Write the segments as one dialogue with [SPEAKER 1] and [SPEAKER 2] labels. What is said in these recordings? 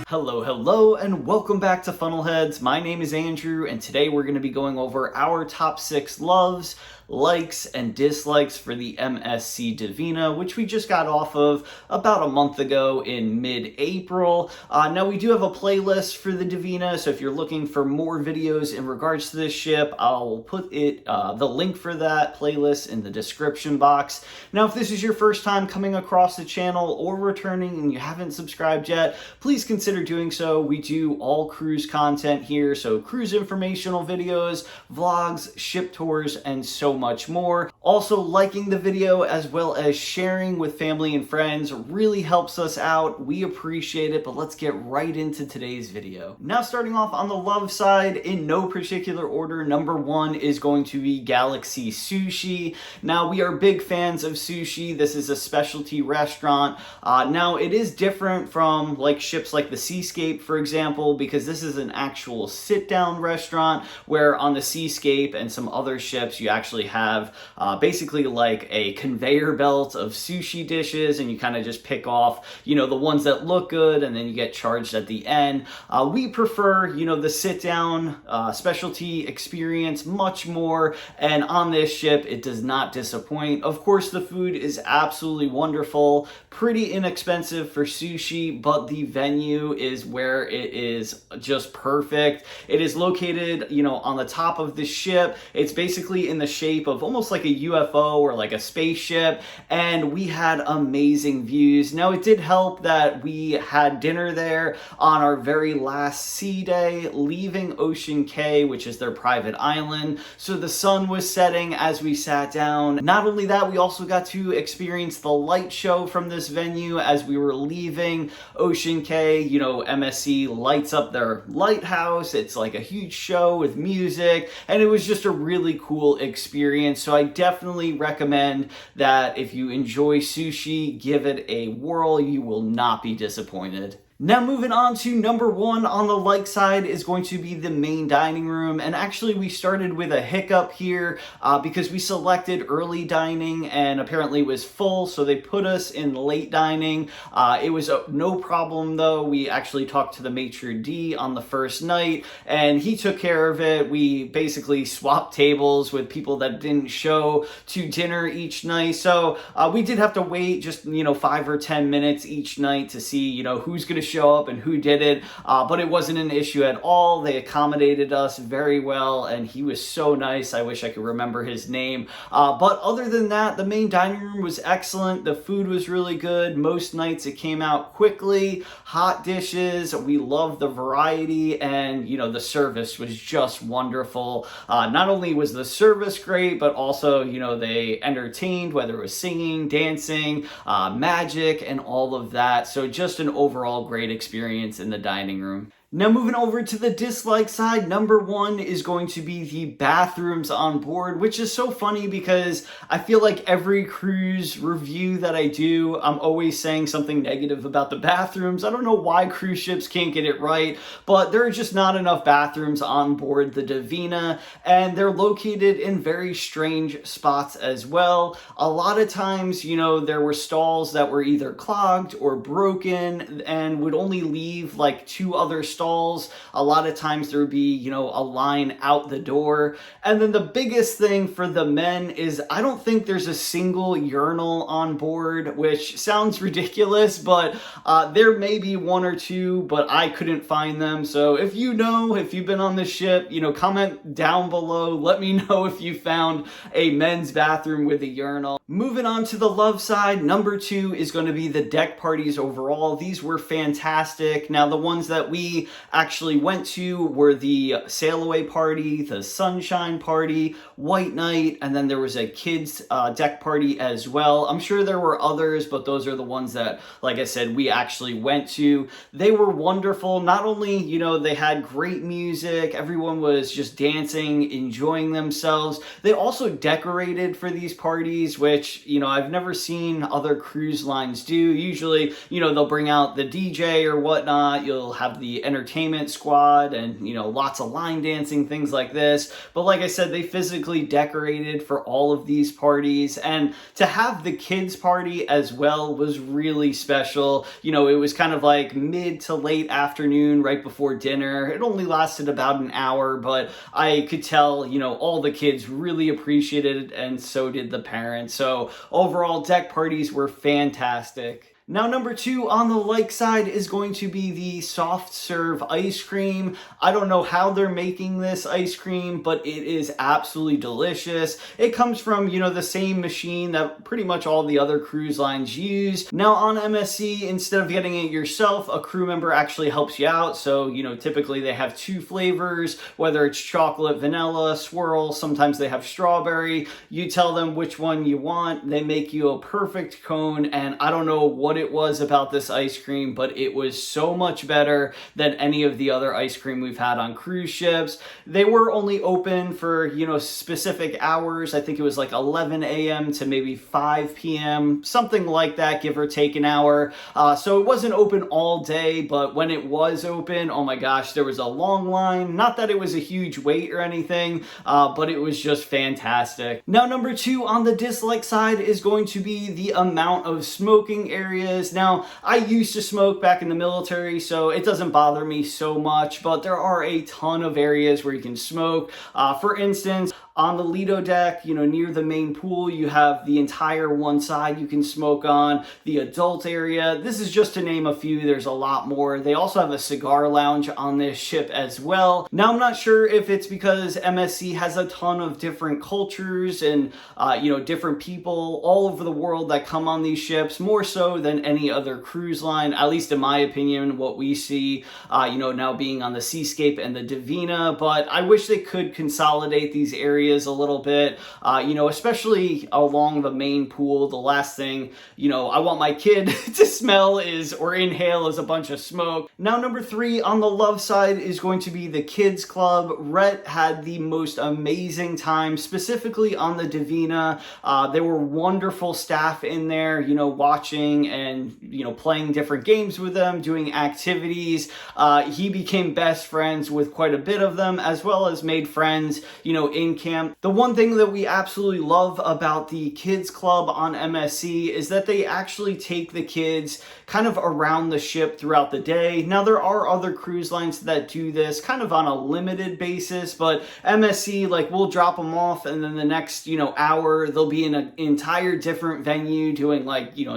[SPEAKER 1] Hello, and welcome back to Funnelheads. My name is Andrew, and today we're going to be going over our top 6 loves, likes, and dislikes for the MSC Divina, which we just got off of about a month ago in mid-April. Now, we do have a playlist for the Divina, so if you're looking for more videos in regards to this ship, I'll put the link for that playlist in the description box. Now, if this is your first time coming across the channel or returning and you haven't subscribed yet, please consider doing so. We do all cruise content here, so cruise informational videos, vlogs, ship tours, and so much more. Also, liking the video as well as sharing with family and friends really helps us out. We appreciate it, but let's get right into today's video. Now, starting off on the love side, in no particular order, number 1 is going to be Galaxy Sushi. Now, we are big fans of sushi. This is a specialty restaurant. Now, it is different from like ships like the Seascape, for example, because this is an actual sit-down restaurant, where on the Seascape and some other ships you actually have basically like a conveyor belt of sushi dishes, and you kind of just pick off, the ones that look good, and then you get charged at the end. We prefer, the sit-down specialty experience much more, and on this ship it does not disappoint. Of course, the food is absolutely wonderful, pretty inexpensive for sushi, but the venue is where it is just perfect. It is located, on the top of the ship. It's basically in the shape of almost like a UFO or like a spaceship, and we had amazing views. Now, it did help that we had dinner there on our very last sea day, leaving Ocean Cay, which is their private island, so the sun was setting as we sat down. Not only that, we also got to experience the light show from this venue as we were leaving Ocean Cay. MSC lights up their lighthouse. It's like a huge show with music, and it was just a really cool experience. So I definitely recommend that if you enjoy sushi, give it a whirl. You will not be disappointed. Now, moving on to number 1 on the like side is going to be the main dining room. And actually, we started with a hiccup here because we selected early dining and apparently it was full, so they put us in late dining. It was no problem though. We actually talked to the maitre d' on the first night and he took care of it. We basically swapped tables with people that didn't show to dinner each night. So we did have to wait just, 5 or 10 minutes each night to see, who's going to show up and who did it, but it wasn't an issue at all. They accommodated us very well, and he was so nice. I wish I could remember his name, but other than that, the main dining room was excellent. The food was really good. Most nights it came out quickly. Hot dishes, we loved the variety, and the service was just wonderful. Not only was the service great, but also they entertained, whether it was singing, dancing, magic, and all of that. So just an overall great experience in the dining room. Now, moving over to the dislike side, number 1 is going to be the bathrooms on board, which is so funny because I feel like every cruise review that I do, I'm always saying something negative about the bathrooms. I don't know why cruise ships can't get it right, but there are just not enough bathrooms on board the Divina, and they're located in very strange spots as well. A lot of times, there were stalls that were either clogged or broken and would only leave like 2 other stalls. A lot of times there would be, a line out the door. And then the biggest thing for the men is I don't think there's a single urinal on board, which sounds ridiculous, but there may be 1 or 2, but I couldn't find them. So if if you've been on the ship, comment down below. Let me know if you found a men's bathroom with a urinal. Moving on to the love side, number 2 is going to be the deck parties overall. These were fantastic. Now, the ones that we actually went to were the sail away party, the sunshine party, white night, and then there was a kids deck party as well. I'm sure there were others, but those are the ones that, like I said, we actually went to. They were wonderful. Not only, they had great music, everyone was just dancing, enjoying themselves. They also decorated for these parties, which, I've never seen other cruise lines do. Usually, they'll bring out the DJ or whatnot. You'll have the entertainment entertainment squad and, lots of line dancing, things like this. But like I said, they physically decorated for all of these parties. And to have the kids party as well was really special. It was kind of like mid to late afternoon, right before dinner. It only lasted about an hour, but I could tell, all the kids really appreciated it, and so did the parents. So overall, deck parties were fantastic. Now, number 2 on the like side is going to be the soft serve ice cream. I don't know how they're making this ice cream, but it is absolutely delicious. It comes from, the same machine that pretty much all the other cruise lines use. Now, on MSC, instead of getting it yourself, a crew member actually helps you out. So, typically they have 2 flavors, whether it's chocolate, vanilla, swirl, sometimes they have strawberry. You tell them which one you want. They make you a perfect cone, and I don't know what it was about this ice cream, but it was so much better than any of the other ice cream we've had on cruise ships. They were only open for, specific hours. I think it was like 11 a.m. to maybe 5 p.m., something like that, give or take an hour. So it wasn't open all day, but when it was open, oh my gosh, there was a long line. Not that it was a huge wait or anything, but it was just fantastic. Now, number 2 on the dislike side is going to be the amount of smoking areas. Now, I used to smoke back in the military, so it doesn't bother me so much, but there are a ton of areas where you can smoke. For instance, on the Lido deck, near the main pool, you have the entire one side you can smoke on, the adult area. This is just to name a few. There's a lot more. They also have a cigar lounge on this ship as well. Now, I'm not sure if it's because MSC has a ton of different cultures and, different people all over the world that come on these ships, more so than any other cruise line, at least in my opinion, what we see, now being on the Seascape and the Divina. But I wish they could consolidate these areas a little bit, especially along the main pool. The last thing, I want my kid to smell or inhale is a bunch of smoke. Now, number 3 on the love side is going to be the kids club. Rhett had the most amazing time, specifically on the Divina. There were wonderful staff in there, watching and, playing different games with them, doing activities. He became best friends with quite a bit of them, as well as made friends, in camp. The one thing that we absolutely love about the kids club on MSC is that they actually take the kids kind of around the ship throughout the day. Now, there are other cruise lines that do this kind of on a limited basis, but MSC, we'll drop them off, and then the next, hour, they'll be in an entire different venue doing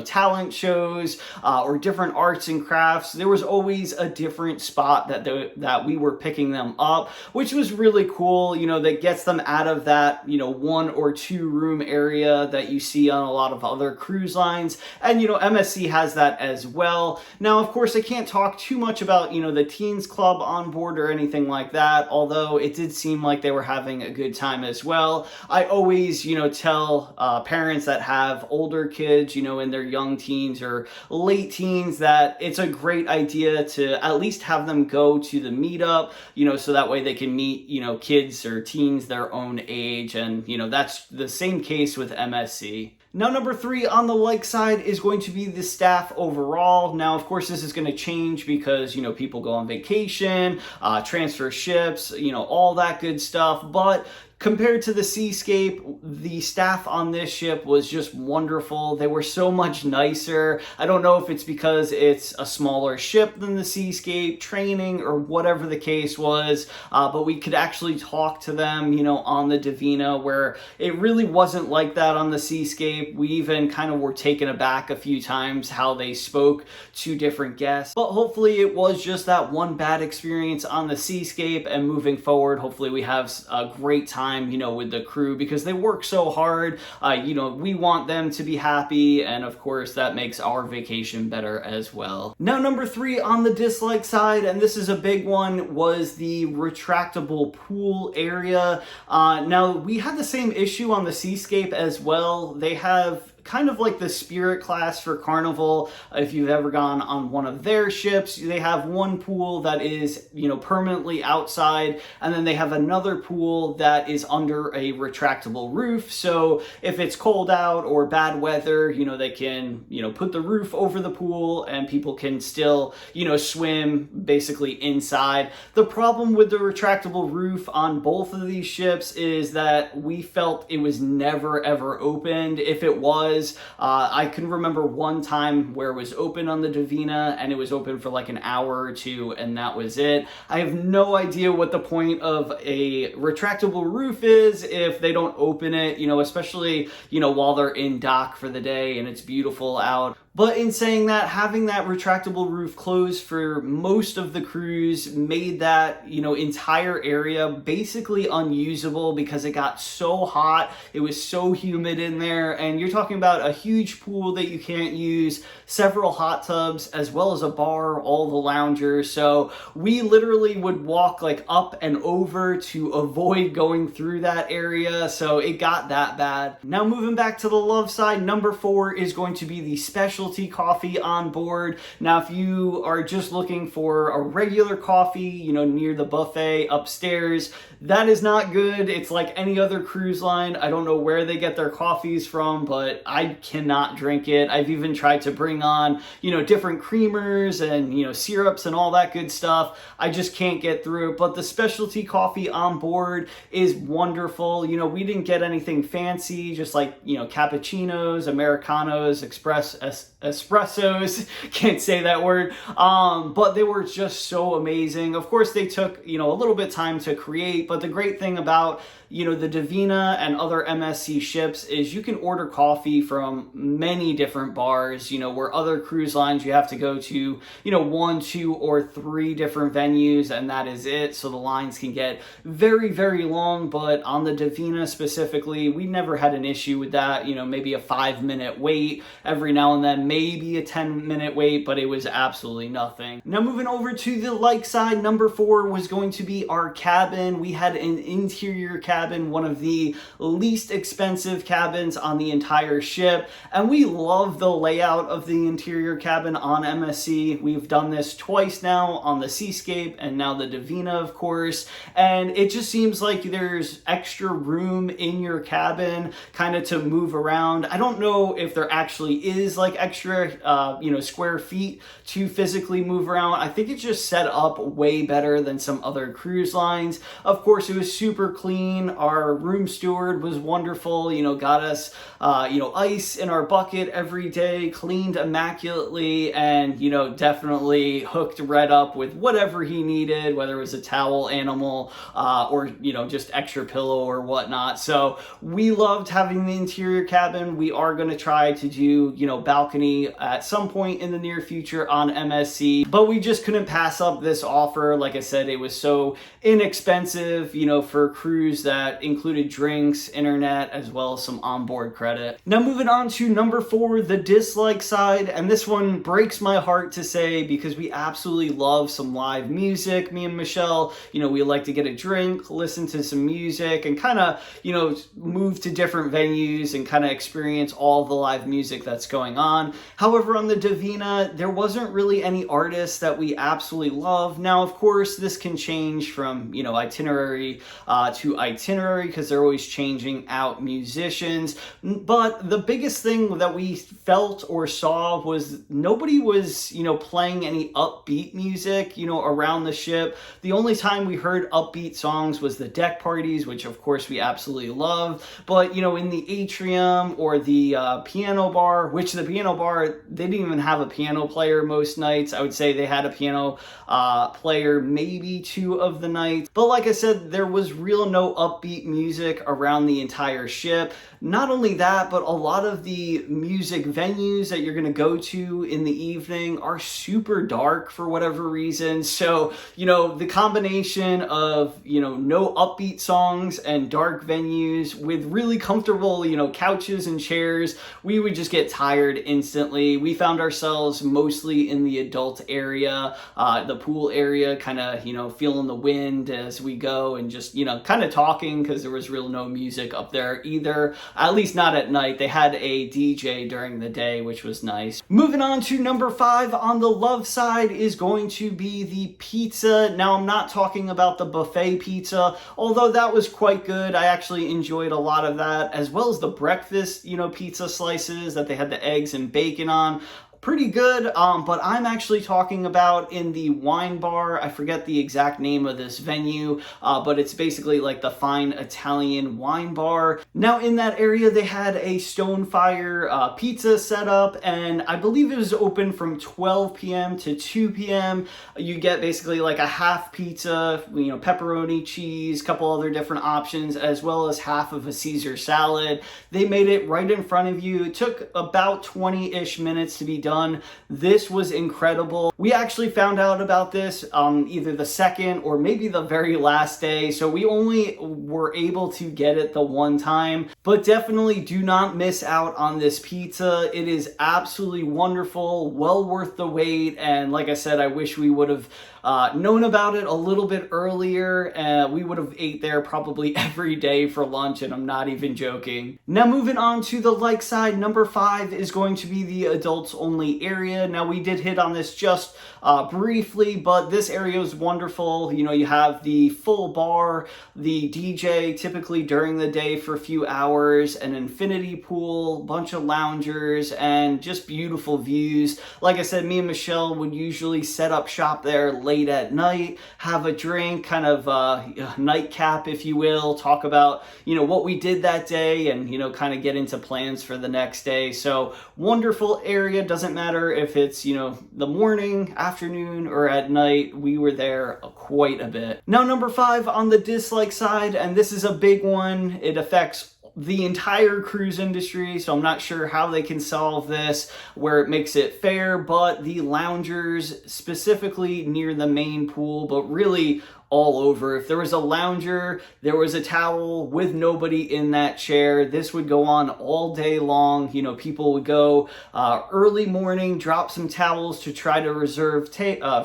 [SPEAKER 1] talent shows or different arts and crafts. There was always a different spot that we were picking them up, which was really cool, that gets them out of that, 1 or 2 room area that you see on a lot of other cruise lines. And, MSC has that as well. Now, of course, I can't talk too much about, the teens club on board or anything like that, although it did seem like they were having a good time as well. I always, tell parents that have older kids, in their young teens or late teens, that it's a great idea to at least have them go to the meetup, so that way they can meet, kids or teens their own age. And, that's the same case with MSC. Now, number 3 on the like side is going to be the staff overall. Now, of course, this is going to change because, people go on vacation, transfer ships, all that good stuff. But compared to the Seascape, the staff on this ship was just wonderful. They were so much nicer. I don't know if it's because it's a smaller ship than the Seascape, training, or whatever the case was, but we could actually talk to them, on the Divina, where it really wasn't like that on the Seascape. We even kind of were taken aback a few times how they spoke to different guests. But hopefully it was just that one bad experience on the Seascape, and moving forward, hopefully we have a great time, with the crew, because they work so hard. We want them to be happy, and of course that makes our vacation better as well. Now, number 3 on the dislike side, and this is a big one, was the retractable pool area. Now, we had the same issue on the Seascape as well. They have kind of like the Spirit class for Carnival. If you've ever gone on one of their ships, they have one pool that is, permanently outside, and then they have another pool that is under a retractable roof. So if it's cold out or bad weather, they can, put the roof over the pool and people can still, swim basically inside. The problem with the retractable roof on both of these ships is that we felt it was never ever opened. If it was, I can remember one time where it was open on the Divina and it was open for like an hour or two and that was it. I have no idea what the point of a retractable roof is if they don't open it, especially, while they're in dock for the day and it's beautiful out. But in saying that, having that retractable roof closed for most of the cruise made that, entire area basically unusable because it got so hot. It was so humid in there, and you're talking about a huge pool that you can't use, several hot tubs, as well as a bar, all the loungers. So we literally would walk like up and over to avoid going through that area. So it got that bad. Now moving back to the love side, number 4 is going to be the specialty coffee on board. Now, if you are just looking for a regular coffee, near the buffet upstairs, that is not good. It's like any other cruise line. I don't know where they get their coffees from, but I cannot drink it. I've even tried to bring on, different creamers and, syrups and all that good stuff. I just can't get through it. But the specialty coffee on board is wonderful. We didn't get anything fancy, just like, cappuccinos, Americanos, espressos, can't say that word, but they were just so amazing. Of course, they took, a little bit time to create, but the great thing about, the Divina and other MSC ships is you can order coffee from many different bars, where other cruise lines you have to go to, 1, 2, or 3 different venues, and that is it. So the lines can get very, very long, but on the Divina specifically, we never had an issue with that. Maybe a 5-minute wait every now and then, maybe a 10-minute wait, but it was absolutely nothing. Now moving over to the like side, number 4 was going to be our cabin. We had an interior cabin, one of the least expensive cabins on the entire ship, and we love the layout of the interior cabin on MSC. We've done this twice now on the Seascape and now the Divina, of course, and it just seems like there's extra room in your cabin kind of to move around. I don't know if there actually is like extra square feet to physically move around. I think it's just set up way better than some other cruise lines. Of course, it was super clean. Our room steward was wonderful, got us ice in our bucket every day, cleaned immaculately, and definitely hooked Red up with whatever he needed, whether it was a towel, animal, or just extra pillow or whatnot. So we loved having the interior cabin. We are going to try to do balcony at some point in the near future on MSC, but we just couldn't pass up this offer. Like I said, it was so inexpensive, for a cruise that included drinks, internet, as well as some onboard credit. Now moving on to number 4, the dislike side, and this one breaks my heart to say because we absolutely love some live music. Me and Michelle, we like to get a drink, listen to some music, and kind of, move to different venues and kind of experience all the live music that's going on. However, on the Divina, there wasn't really any artists that we absolutely love. Now, of course, this can change from, itinerary to itinerary because they're always changing out musicians. But the biggest thing that we felt or saw was nobody was, playing any upbeat music, around the ship. The only time we heard upbeat songs was the deck parties, which of course we absolutely love. But, in the atrium or the piano bar, which the piano bar, they didn't even have a piano player most nights. I would say they had a piano player maybe 2 of the nights. But like I said, there was no upbeat music around the entire ship. Not only that, but a lot of the music venues that you're going to go to in the evening are super dark for whatever reason. So, the combination of, no upbeat songs and dark venues with really comfortable, couches and chairs, we would just get tired instantly. instantly. We found ourselves mostly in the adult area, the pool area, kind of, feeling the wind as we go and just, kind of talking because there was real no music up there either, at least not at night. They had a DJ during the day, which was nice. Moving on to number 5 on the love side is going to be the pizza. Now, I'm not talking about the buffet pizza, although that was quite good. I actually enjoyed a lot of that, as well as the breakfast, pizza slices that they had the eggs and bacon on. Pretty good, but I'm actually talking about in the wine bar. I forget the exact name of this venue, but it's basically like the fine Italian wine bar. Now, in that area, they had a Stonefire pizza set up, and I believe it was open from 12 p.m. to 2 p.m. You get basically like a half pizza, pepperoni, cheese, couple other different options, as well as half of a Caesar salad. They made it right in front of you. It took about 20-ish minutes to be done. This was incredible. We actually found out about this either the second or maybe the very last day, so we only were able to get it the one time, but definitely do not miss out on this pizza. It is absolutely wonderful, well worth the wait, and like I said, I wish we would have known about it a little bit earlier. We would have ate there probably every day for lunch, and I'm not even joking. Now, moving on to the like side, number 5 is going to be the adults only area. Now, we did hit on this just briefly, but this area is wonderful. You have the full bar, the DJ typically during the day for a few hours, an infinity pool, bunch of loungers, and just beautiful views. Like I said, me and Michelle would usually set up shop there late at night, have a drink, kind of a nightcap, if you will, talk about, what we did that day and, kind of get into plans for the next day. So wonderful area. Doesn't matter if it's, the morning, afternoon, or at night. We were there quite a bit. Now, number 5 on the dislike side, and this is a big one. It affects the entire cruise industry, so I'm not sure how they can solve this where it makes it fair, but the loungers specifically near the main pool, but really all over. If there was a lounger, there was a towel with nobody in that chair, this would go on all day long. People would go early morning, drop some towels to try to reserve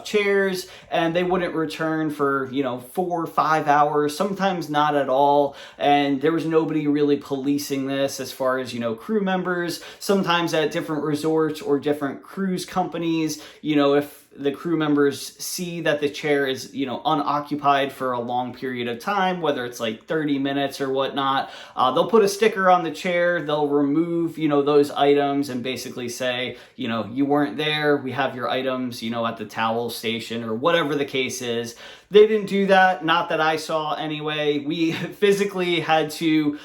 [SPEAKER 1] chairs, and they wouldn't return for 4 or 5 hours, sometimes not at all. And there was nobody really policing this as far as crew members. Sometimes at different resorts or different cruise companies, if the crew members see that the chair is, unoccupied for a long period of time, whether it's like 30 minutes or whatnot, they'll put a sticker on the chair, they'll remove, those items and basically say, you weren't there, we have your items, at the towel station or whatever the case is. They didn't do that, not that I saw anyway. We physically had to,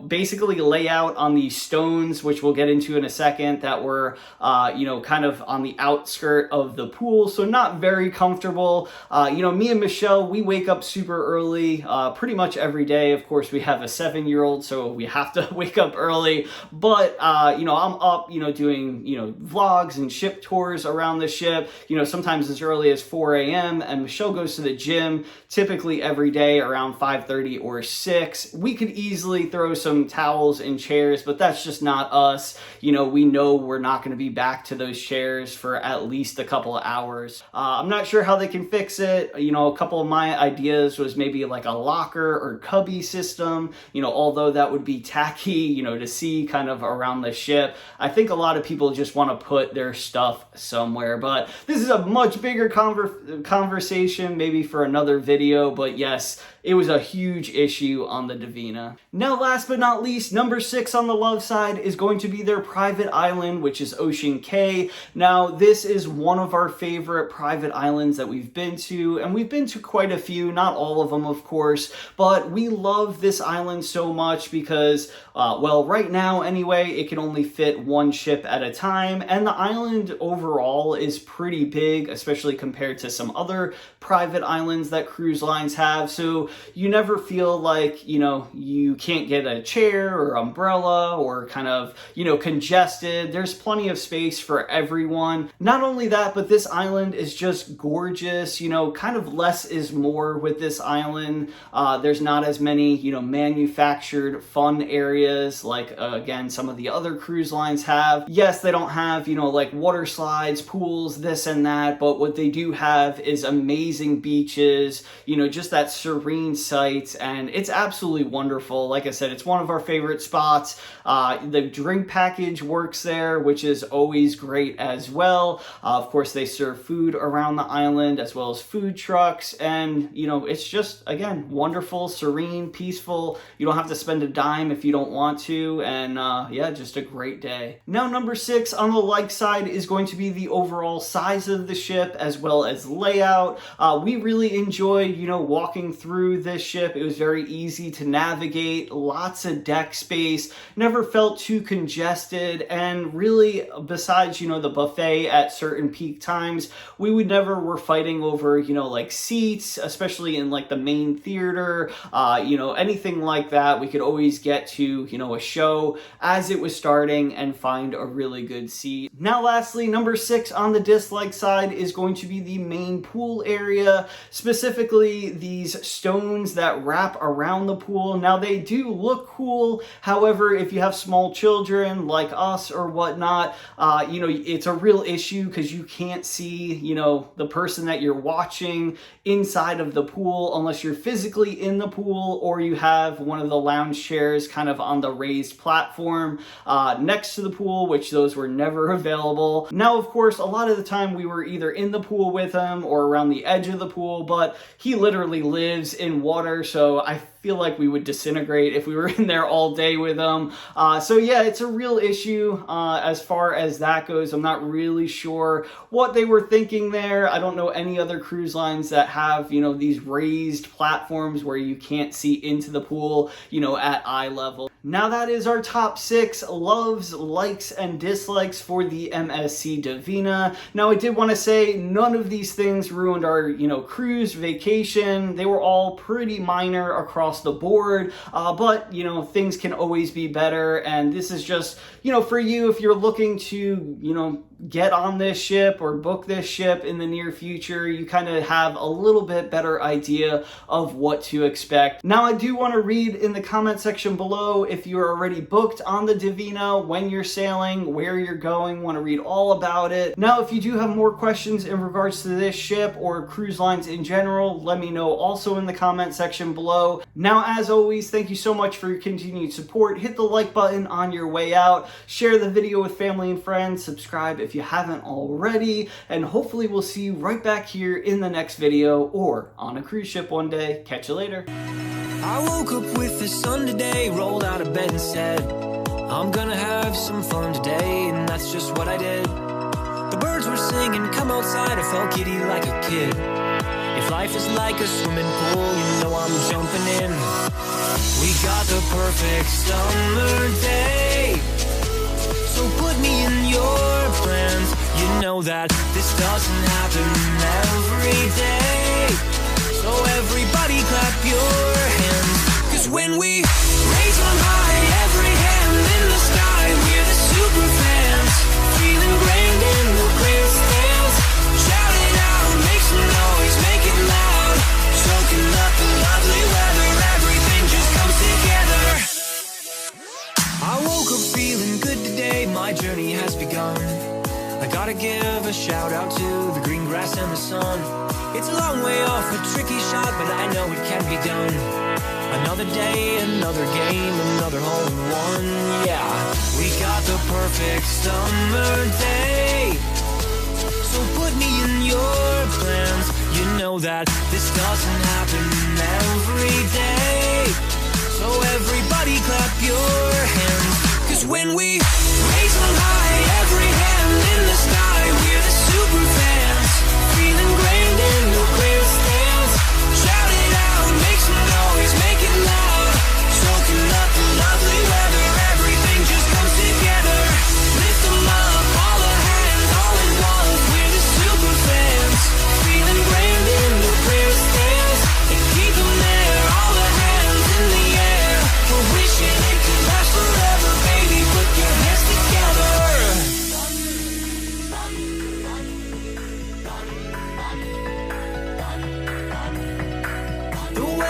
[SPEAKER 1] basically lay out on these stones, which we'll get into in a second, that were, kind of on the outskirt of the pool, so not very comfortable. Me and Michelle, we wake up super early, pretty much every day. Of course, we have a 7-year-old, so we have to wake up early, but, I'm up, doing, vlogs and ship tours around the ship, sometimes as early as 4 a.m., and Michelle goes to the gym typically every day around 5:30 or 6. We could easily throw some towels and chairs, but that's just not us. We know we're not going to be back to those chairs for at least a couple of hours. I'm not sure how they can fix it. A couple of my ideas was maybe like a locker or cubby system, although that would be tacky, to see kind of around the ship. I think a lot of people just want to put their stuff somewhere, but this is a much bigger conversation, maybe for another video, but yes, it was a huge issue on the Divina. Now, last but not least, number 6 on the love side is going to be their private island, which is Ocean Cay. Now, this is one of our favorite private islands that we've been to, and we've been to quite a few, not all of them, of course, but we love this island so much because, right now anyway, it can only fit one ship at a time, and the island overall is pretty big, especially compared to some other private islands that cruise lines have, so you never feel like, you can't get a chair or umbrella or kind of, congested. There's plenty of space for everyone. Not only that, but this this island is just gorgeous. You know, kind of less is more with this island. There's not as many, you know, manufactured fun areas like, again, some of the other cruise lines have. Yes, they don't have, you know, like water slides, pools, this and that, but what they do have is amazing beaches, you know, just that serene sight, and it's absolutely wonderful. Like I said, it's one of our favorite spots. The drink package works there, which is always great as well. Of course, they serve food around the island as well as food trucks, and you know, it's just, again, wonderful, serene, peaceful. You don't have to spend a dime if you don't want to, and yeah, just a great day. Now, number 6 on the like side is going to be the overall size of the ship as well as layout. We really enjoyed, you know, walking through this ship. It was very easy to navigate, lots of deck space, never felt too congested, and really, besides, you know, the buffet at certain peak times, we were fighting over, you know, like seats, especially in like the main theater, you know, anything like that. We could always get to, you know, a show as it was starting and find a really good seat. Now, lastly, number 6 on the dislike side is going to be the main pool area, specifically these stones that wrap around the pool. Now, they do look cool. However, if you have small children like us or whatnot, you know, it's a real issue because you can't see, you know, the person that you're watching inside of the pool unless you're physically in the pool or you have one of the lounge chairs kind of on the raised platform next to the pool, which those were never available. Now, of course, a lot of the time we were either in the pool with him or around the edge of the pool, but he literally lives in water, so I feel like we would disintegrate if we were in there all day with them. So yeah, it's a real issue as far as that goes. I'm not really sure what they were thinking there. I don't know any other cruise lines that have, you know, these raised platforms where you can't see into the pool, you know, at eye level. Now, that is our top 6 loves, likes, and dislikes for the MSC Divina. Now, I did want to say none of these things ruined our, you know, cruise vacation. They were all pretty minor across the board, but, you know, things can always be better, and this is just, you know, for you, if you're looking to, you know, get on this ship or book this ship in the near future, you kind of have a little bit better idea of what to expect. Now, I do want to read in the comment section below if you're already booked on the Divina, when you're sailing, where you're going, want to read all about it. Now, if you do have more questions in regards to this ship or cruise lines in general, let me know also in the comment section below. Now, as always, thank you so much for your continued support. Hit the like button on your way out, share the video with family and friends, subscribe if you haven't already, and hopefully we'll see you right back here in the next video or on a cruise ship one day. Catch you later.
[SPEAKER 2] I woke up with the sun today, rolled out of bed and said, I'm gonna have some fun today, and that's just what I did. The birds were singing, come outside, I felt giddy like a kid. If life is like a swimming pool, you know I'm jumping in. We got the perfect summer day, so put me in your plans. You know that this doesn't happen every day, so everybody clap your hands. Cause when we raise on high, every hand in the sky, we're the super fans, feeling grand in the clear stands. Shout it out, make some noise, make it loud, soaking up the lovely weather, everything just comes together. I woke up feeling good today, my journey has begun. I gotta give a shout out to the green grass and the sun. It's a long way off, a tricky shot, but I know it can be done. Another day, another game, another hole in one. Yeah, we got the perfect summer day, so put me in your plans. You know that this doesn't happen every day, so everybody clap your hands. Cause when we raise on high, every hand in the sky, we're the super fans, feeling grand in the clear stands. Shout it out, make some noise, make it loud, soaking up the lovely weather, everything just comes together. Lift them up, all the hands, all in one, we're the super fans, feeling grand in the clear stands. And keep them there, all the hands in the air, we're wishing it could last forever, baby, put your hands together.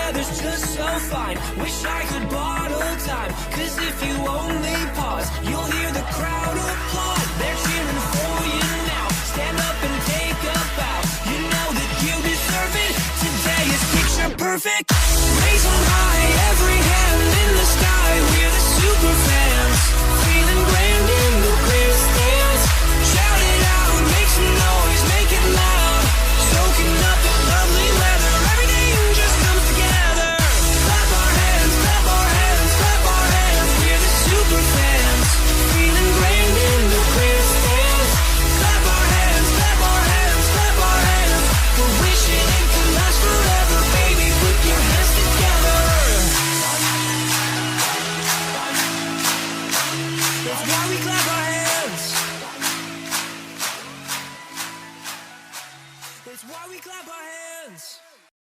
[SPEAKER 2] weather's just so fine. Wish I could bottle time, 'cause if you only pause, you'll hear the crowd applaud. They're cheering for you now. Stand up and take a bow. You know that you deserve it. Today is picture perfect. Raise them high, every hand in the sky. We're the super fans, feeling grand in the clear stands. Shout it out, make some noise, make it loud. Soaking up the lovely weather, everything just comes together. Clap our hands, clap our hands, clap our hands. We're the super fans, feeling grand in the clear stands. Clap our hands, clap our hands, clap our hands. We're wishing it could last forever, baby. Put your hands together. That's why we clap our hands. That's why we clap our hands.